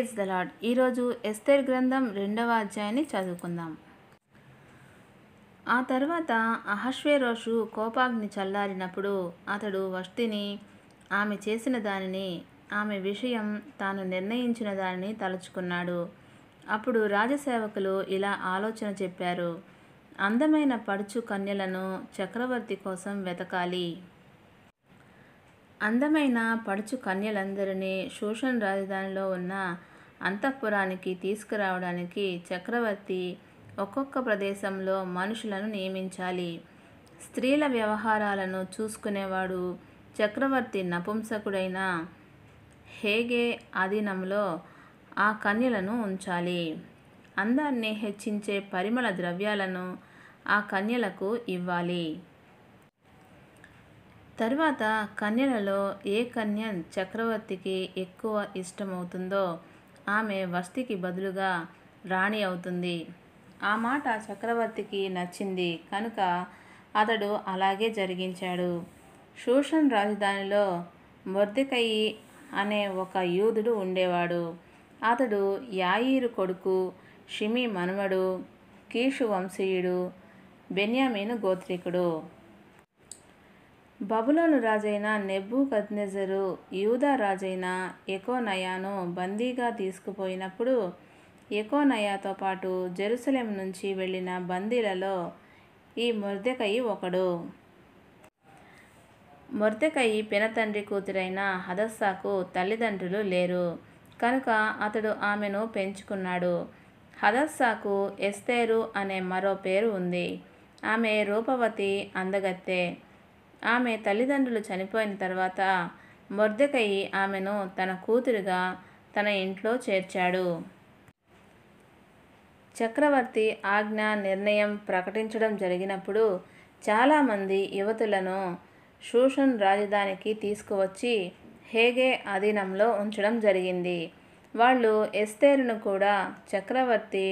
Praise the lord. ఈరోజు ఎస్తేర్ గ్రంథం 2వ అధ్యాయాన్ని చదువుకుందాం. ఆ తర్వాత అహష్వేరోషు కోపాగ్ని చల్లారినప్పుడు అతడు వష్టిని, ఆమె చేసిన దానిని, ఆమె విషయం తాను నిర్ణయించిన దానిని తలుచుకున్నాడు. అప్పుడు రాజసేవకులు ఇలా ఆలోచన చెప్పారు: అందమైన పడుచు కన్యలను చక్రవర్తి కోసం వెతకాలి. అందమైన పడుచు కన్యలందరినీ షూషన్ రాజధానిలో ఉన్న అంతఃపురానికి తీసుకురావడానికి చక్రవర్తి ఒక్కొక్క ప్రదేశంలో మనుషులను నియమించాలి. స్త్రీల వ్యవహారాలను చూసుకునేవాడు చక్రవర్తి నపుంసకుడైన హేగే ఆధీనంలో ఆ కన్యలను ఉంచాలి. అందాన్ని హెచ్చించే పరిమళ ద్రవ్యాలను ఆ కన్యలకు ఇవ్వాలి. తరువాత కన్యలలో ఏ కన్య చక్రవర్తికి ఎక్కువ ఇష్టమవుతుందో ఆమె వష్టికి బదులుగా రాణి అవుతుంది. ఆ మాట చక్రవర్తికి నచ్చింది కనుక అతడు అలాగే జరిగించాడు. షూషన్ రాజధానిలో మొర్దెకయి అనే ఒక యూదుడు ఉండేవాడు. అతడు యాయీరు కొడుకు, షిమీ మనుమడు, కీషు వంశీయుడు, బెన్యామీను గోత్రికుడు. బబులోను రాజైన నెబూకద్నెజరు యూదా రాజైన యెకోనయాను బందీగా తీసుకుపోయినప్పుడు యెకోనయాతో పాటు జెరూసలేం నుంచి వెళ్ళిన బందీలలో ఈ మొర్దెకయి ఒకడు. మొర్దెకయి పినతండ్రి కూతురైన హదస్సాకు తల్లిదండ్రులు లేరు కనుక అతడు ఆమెను పెంచుకున్నాడు. హదస్సాకు ఎస్తేరు అనే మరో పేరు ఉంది. ఆమె రూపవతి, అందగత్తె. ఆమె తల్లిదండ్రులు చనిపోయిన తర్వాత మొర్దెకయి ఆమెను తన కూతురుగా తన ఇంట్లో చేర్చాడు. చక్రవర్తి ఆజ్ఞ నిర్ణయం ప్రకటించడం జరిగినప్పుడు చాలామంది యువతులను షూషన్ రాజధానికి తీసుకువచ్చి హేగే అధీనంలో ఉంచడం జరిగింది. వాళ్ళు ఎస్తేరును కూడా చక్రవర్తి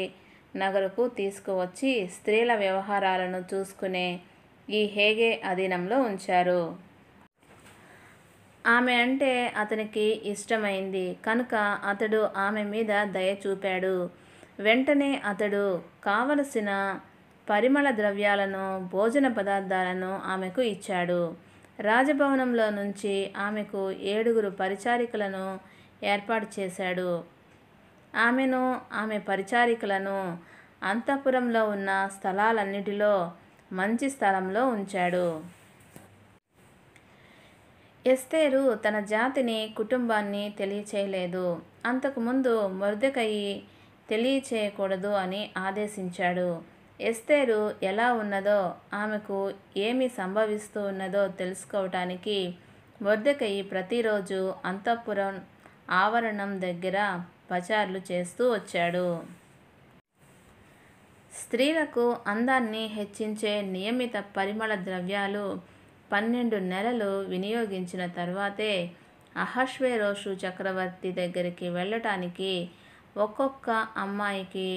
నగరుకు తీసుకువచ్చి స్త్రీల వ్యవహారాలను చూసుకునే ఈ హేగే అధీనంలో ఉంచారు. ఆమె అంటే అతనికి ఇష్టమైంది కనుక అతడు ఆమె మీద దయ చూపాడు. వెంటనే అతడు కావలసిన పరిమళ ద్రవ్యాలను, భోజన పదార్థాలను ఆమెకు ఇచ్చాడు. రాజభవనంలో నుంచి ఆమెకు 7 పరిచారికలను ఏర్పాటు చేశాడు. ఆమెను, ఆమె పరిచారికలను అంతఃపురంలో ఉన్న స్థలాలన్నిటిలో మంచి స్థలంలో ఉంచాడు. ఎస్తేరు తన జాతిని, కుటుంబాన్ని తెలియచేయలేదు. అంతకుముందు మొర్దెకయి తెలియచేయకూడదు అని ఆదేశించాడు. ఎస్తేరు ఎలా ఉన్నదో, ఆమెకు ఏమి సంభవిస్తూ ఉన్నదో తెలుసుకోవటానికి మొర్దెకయి ప్రతిరోజు అంతఃపురం ఆవరణం దగ్గర పచార్లు చేస్తూ వచ్చాడు. స్త్రీలకు అందాన్ని హెచ్చించే నియమిత పరిమళ ద్రవ్యాలు 12 నెలలు వినియోగించిన తర్వాతే అహష్వేరోషు చక్రవర్తి దగ్గరికి వెళ్ళటానికి ఒక్కొక్క అమ్మాయికి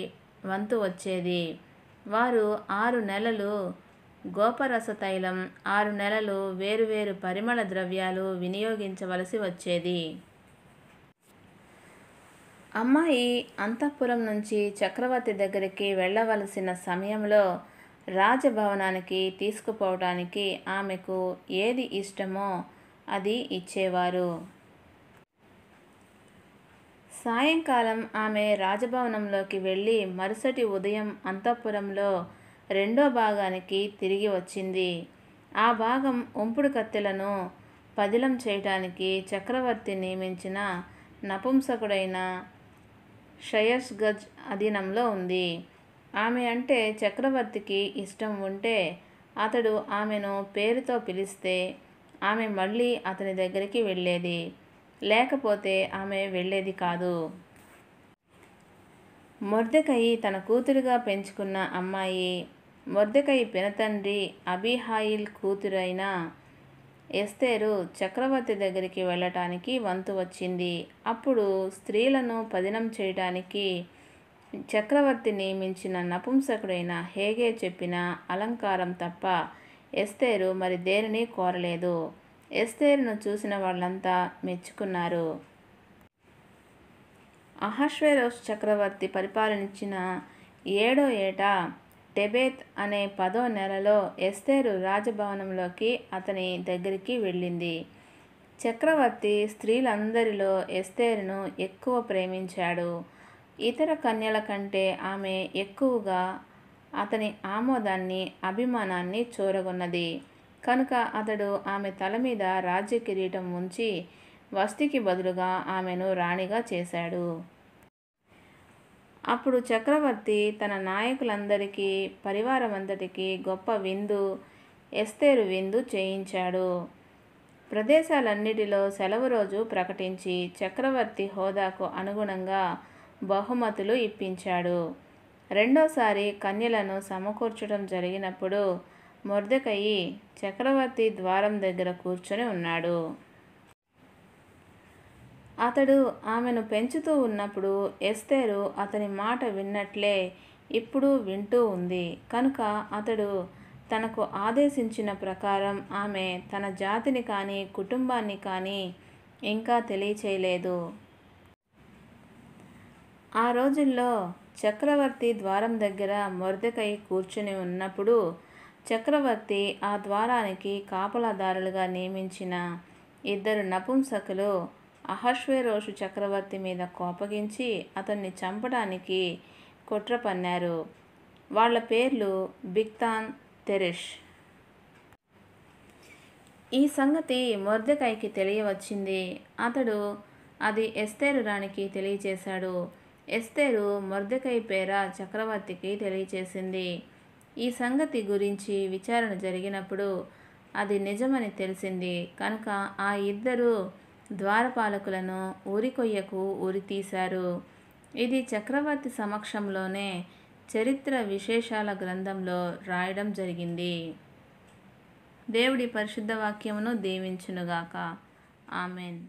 వంతు వచ్చేది. వారు 6 నెలలు గోపరస తైలం, 6 నెలలు వేరువేరు పరిమళ ద్రవ్యాలు వినియోగించవలసి వచ్చేది. అమ్మాయి అంతఃపురం నుంచి చక్రవర్తి దగ్గరికి వెళ్ళవలసిన సమయంలో రాజభవనానికి తీసుకుపోవటానికి ఆమెకు ఏది ఇష్టమో అది ఇచ్చేవారు. సాయంకాలం ఆమె రాజభవనంలోకి వెళ్ళి మరుసటి ఉదయం అంతఃపురంలో 2వ భాగానికి తిరిగి వచ్చింది. ఆ భాగం ఉంపుడు కత్తెలను పదిలం చేయటానికి చక్రవర్తి నియమించిన నపుంసకుడైన షయష్గజ్ అధీనంలో ఉంది. ఆమె అంటే చక్రవర్తికి ఇష్టం ఉంటే అతడు ఆమెను పేరుతో పిలిస్తే ఆమె మళ్ళీ అతని దగ్గరికి వెళ్ళేది, లేకపోతే ఆమె వెళ్ళేది కాదు. మొర్దెకయి తన కూతురుగా పెంచుకున్న అమ్మాయి. మొర్దెకయి పినతండ్రి అబీహాయిల్ కూతురైన ఎస్తేరు చక్రవర్తి దగ్గరికి వెళ్ళటానికి వంతు వచ్చింది. అప్పుడు స్త్రీలను పదినం చేయటానికి చక్రవర్తి నియమించిన నపుంసకుడైన హేగే చెప్పిన అలంకారం తప్ప ఎస్తేరు మరి దేనిని కోరలేదు. ఎస్తేరును చూసిన వాళ్ళంతా మెచ్చుకున్నారు. అహష్వేరోష్ చక్రవర్తి పరిపాలించిన 7వ ఏట టెబెత్ అనే 10వ నెలలో ఎస్తేరు రాజభవనంలోకి అతని దగ్గరికి వెళ్ళింది. చక్రవర్తి స్త్రీలందరిలో ఎస్తేరును ఎక్కువ ప్రేమించాడు. ఇతర కన్యల కంటే ఆమె ఎక్కువగా అతని ఆమోదాన్ని, అభిమానాన్ని చూరగొన్నది. కనుక అతడు ఆమె తల మీద రాజ్య కిరీటం ఉంచి వష్టికి బదులుగా ఆమెను రాణిగా చేశాడు. అప్పుడు చక్రవర్తి తన నాయకులందరికీ, పరివారమంతటికీ గొప్ప విందు, ఎస్తేరు విందు చేయించాడు. ప్రదేశాలన్నిటిలో సెలవు రోజు ప్రకటించి చక్రవర్తి హోదాకు అనుగుణంగా బహుమతులు ఇప్పించాడు. రెండోసారి కన్యలను సమకూర్చడం జరిగినప్పుడు మొర్దెకయి చక్రవర్తి ద్వారం దగ్గర కూర్చొని ఉన్నాడు. అతడు ఆమెను పెంచుతూ ఉన్నప్పుడు ఎస్తేరు అతని మాట విన్నట్లే ఇప్పుడు వింటూ ఉంది. కనుక అతడు తనకు ఆదేశించిన ప్రకారం ఆమె తన జాతిని కానీ కుటుంబాన్ని కానీ ఇంకా తెలియచేయలేదు. ఆ రోజుల్లో చక్రవర్తి ద్వారం దగ్గర మొర్దెకయి కూర్చుని ఉన్నప్పుడు చక్రవర్తి ఆ ద్వారానికి కాపలాదారులుగా నియమించిన 2 నపుంసకులు అహష్వేరోషు చక్రవర్తి మీద కోపగించి అతన్ని చంపడానికి కుట్ర పన్నారు. వాళ్ళ పేర్లు బిగ్తాన్, తెరెష్. ఈ సంగతి మొర్దెకైకి తెలియవచ్చింది. అతడు అది ఎస్తేరు రాణికి తెలియచేశాడు. ఎస్తేరు మొర్దెకై పేర చక్రవర్తికి తెలియచేసింది. ఈ సంగతి గురించి విచారణ జరిగినప్పుడు అది నిజమని తెలిసింది. కనుక ఆ 2 ద్వారపాలకులను ఉరికొయ్యకు ఉరితీశారు. ఇది చక్రవర్తి సమక్షంలోనే చరిత్ర విశేషాల గ్రంథంలో రాయడం జరిగింది. దేవుడి పరిశుద్ధ వాక్యమును దీవించునుగాక. ఆమెన్.